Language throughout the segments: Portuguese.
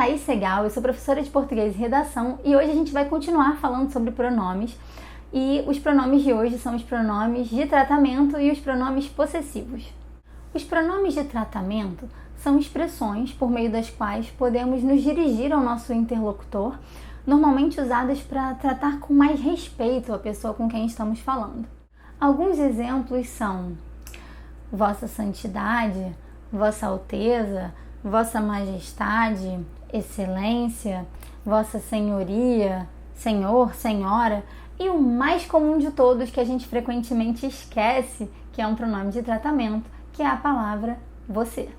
Thaís Segal, eu sou professora de português e redação e hoje a gente vai continuar falando sobre pronomes. E os pronomes de hoje são os pronomes de tratamento e os pronomes possessivos. Os pronomes de tratamento são expressões por meio das quais podemos nos dirigir ao nosso interlocutor, normalmente usadas para tratar com mais respeito a pessoa com quem estamos falando. Alguns exemplos são Vossa Santidade, Vossa Alteza, Vossa Majestade, Excelência, Vossa Senhoria, Senhor, Senhora e o mais comum de todos que a gente frequentemente esquece, que é um pronome de tratamento, que é a palavra você.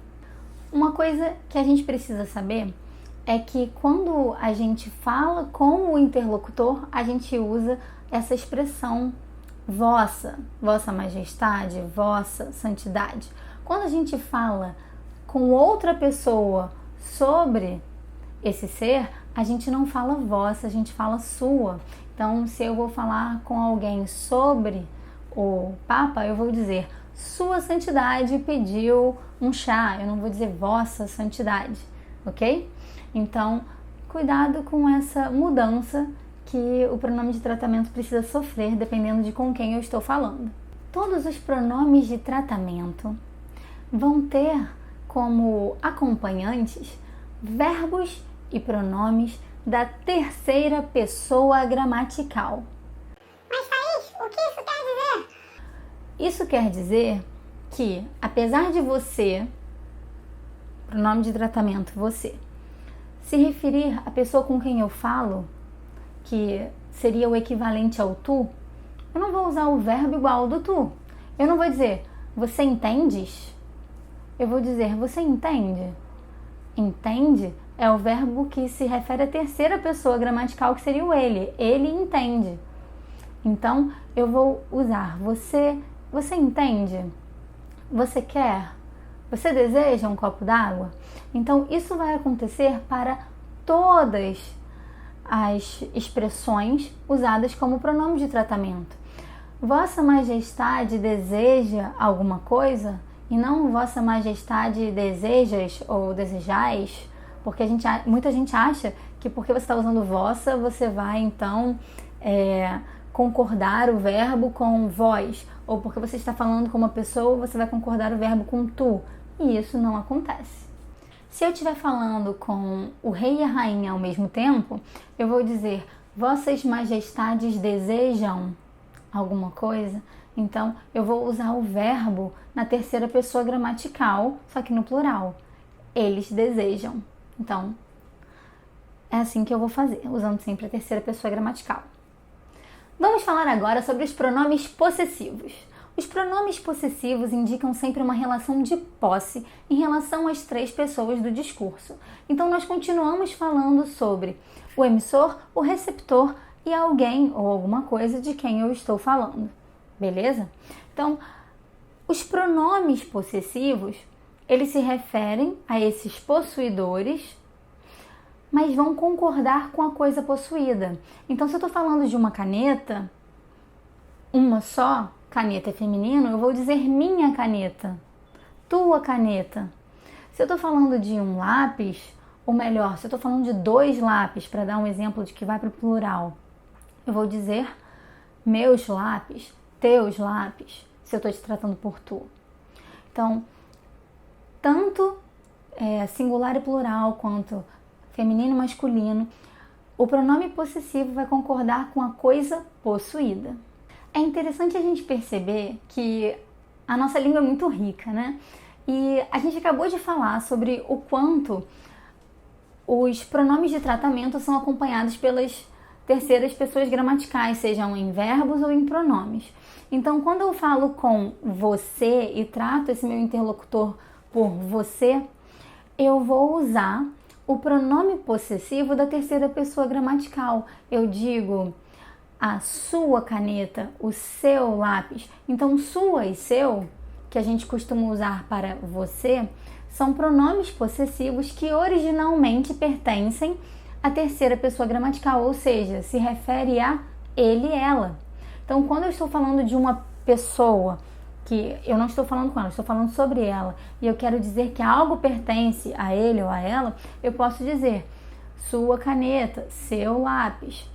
Uma coisa que a gente precisa saber é que quando a gente fala com o interlocutor, a gente usa essa expressão vossa, vossa majestade, vossa santidade. Quando a gente fala com outra pessoa sobre esse ser, a gente não fala vossa, a gente fala sua. Então, se eu vou falar com alguém sobre o Papa, eu vou dizer Sua Santidade pediu um chá, eu não vou dizer Vossa Santidade, ok? Então, cuidado com essa mudança que o pronome de tratamento precisa sofrer dependendo de com quem eu estou falando. Todos os pronomes de tratamento vão ter como acompanhantes verbos e pronomes da terceira pessoa gramatical. Mas Thaís, o que isso quer dizer? Isso quer dizer que, apesar de você, pronome de tratamento você, se referir à pessoa com quem eu falo, que seria o equivalente ao tu, eu não vou usar o verbo igual ao do tu. Eu não vou dizer, você entendes? Eu vou dizer, você entende? Entende é o verbo que se refere à terceira pessoa gramatical, que seria o ele. Ele entende. Então, eu vou usar você. Você entende? Você quer? Você deseja um copo d'água? Então, isso vai acontecer para todas as expressões usadas como pronome de tratamento. Vossa Majestade deseja alguma coisa? E não Vossa Majestade desejas ou desejais, porque muita gente acha que porque você está usando vossa, você vai então concordar o verbo com vós, ou porque você está falando com uma pessoa, você vai concordar o verbo com tu, e isso não acontece. Se eu estiver falando com o rei e a rainha ao mesmo tempo, eu vou dizer, Vossas Majestades desejam alguma coisa? Então, eu vou usar o verbo na terceira pessoa gramatical, só que no plural. Eles desejam. Então, é assim que eu vou fazer, usando sempre a terceira pessoa gramatical. Vamos falar agora sobre os pronomes possessivos. Os pronomes possessivos indicam sempre uma relação de posse em relação às três pessoas do discurso. Então, nós continuamos falando sobre o emissor, o receptor e alguém ou alguma coisa de quem eu estou falando. Beleza? Então, os pronomes possessivos, eles se referem a esses possuidores, mas vão concordar com a coisa possuída. Então, se eu estou falando de uma caneta, uma só, caneta é feminino, eu vou dizer minha caneta, tua caneta. Se eu estou falando de um lápis, ou melhor, se eu estou falando de dois lápis, para dar um exemplo de que vai para o plural, eu vou dizer meus lápis, teus lápis, se eu estou te tratando por tu. Então, tanto singular e plural, quanto feminino e masculino, o pronome possessivo vai concordar com a coisa possuída. É interessante a gente perceber que a nossa língua é muito rica, né? E a gente acabou de falar sobre o quanto os pronomes de tratamento são acompanhados pelas terceiras pessoas gramaticais, sejam em verbos ou em pronomes. Então, quando eu falo com você e trato esse meu interlocutor por você, eu vou usar o pronome possessivo da terceira pessoa gramatical. Eu digo a sua caneta, o seu lápis. Então, sua e seu, que a gente costuma usar para você, são pronomes possessivos que originalmente pertencem à terceira pessoa gramatical, ou seja, se refere a ele e ela. Então, quando eu estou falando de uma pessoa que eu não estou falando com ela, estou falando sobre ela, e eu quero dizer que algo pertence a ele ou a ela, eu posso dizer sua caneta, seu lápis.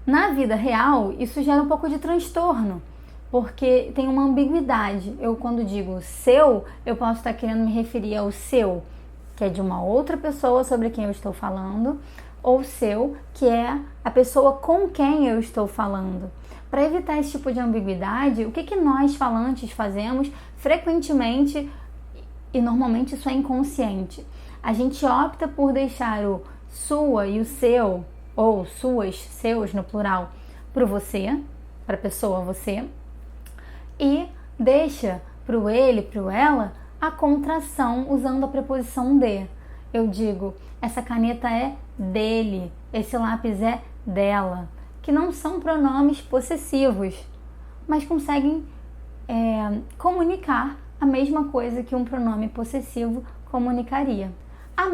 Na vida real, isso gera um pouco de transtorno, porque tem uma ambiguidade. Eu, quando digo seu, eu posso estar querendo me referir ao seu, que é de uma outra pessoa sobre quem eu estou falando, ou seu, que é a pessoa com quem eu estou falando. Para evitar esse tipo de ambiguidade, o que nós falantes fazemos frequentemente, e normalmente isso é inconsciente? A gente opta por deixar o sua e o seu, ou suas, seus no plural, para o você, para a pessoa você, e deixa para o ele, para o ela, a contração usando a preposição de. Eu digo, essa caneta é dele, esse lápis é dela, que não são pronomes possessivos, mas conseguem comunicar a mesma coisa que um pronome possessivo comunicaria. A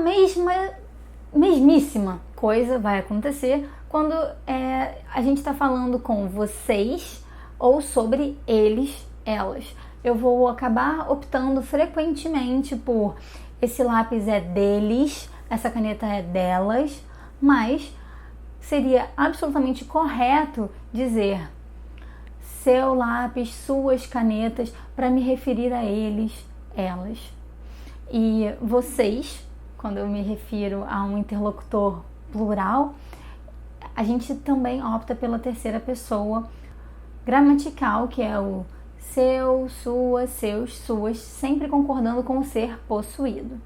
mesmíssima coisa vai acontecer quando a gente está falando com vocês ou sobre eles, elas. Eu vou acabar optando frequentemente por esse lápis é deles, essa caneta é delas, mas seria absolutamente correto dizer seu lápis, suas canetas, para me referir a eles, elas. E vocês, quando eu me refiro a um interlocutor plural, a gente também opta pela terceira pessoa gramatical, que é o seu, sua, seus, suas, sempre concordando com o ser possuído.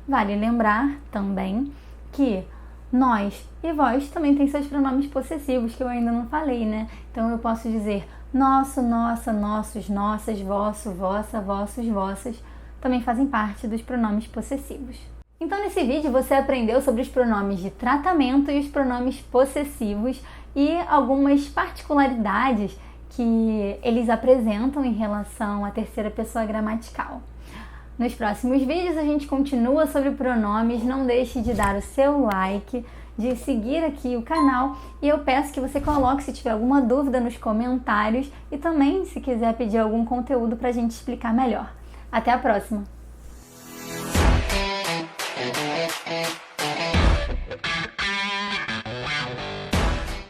Vale lembrar também que nós e vós também tem seus pronomes possessivos, que eu ainda não falei, né? Então eu posso dizer nosso, nossa, nossos, nossas, vosso, vossa, vossos, vossas, também fazem parte dos pronomes possessivos. Então nesse vídeo você aprendeu sobre os pronomes de tratamento e os pronomes possessivos e algumas particularidades que eles apresentam em relação à terceira pessoa gramatical. Nos próximos vídeos a gente continua sobre pronomes, não deixe de dar o seu like, de seguir aqui o canal e eu peço que você coloque se tiver alguma dúvida nos comentários e também se quiser pedir algum conteúdo para a gente explicar melhor. Até a próxima!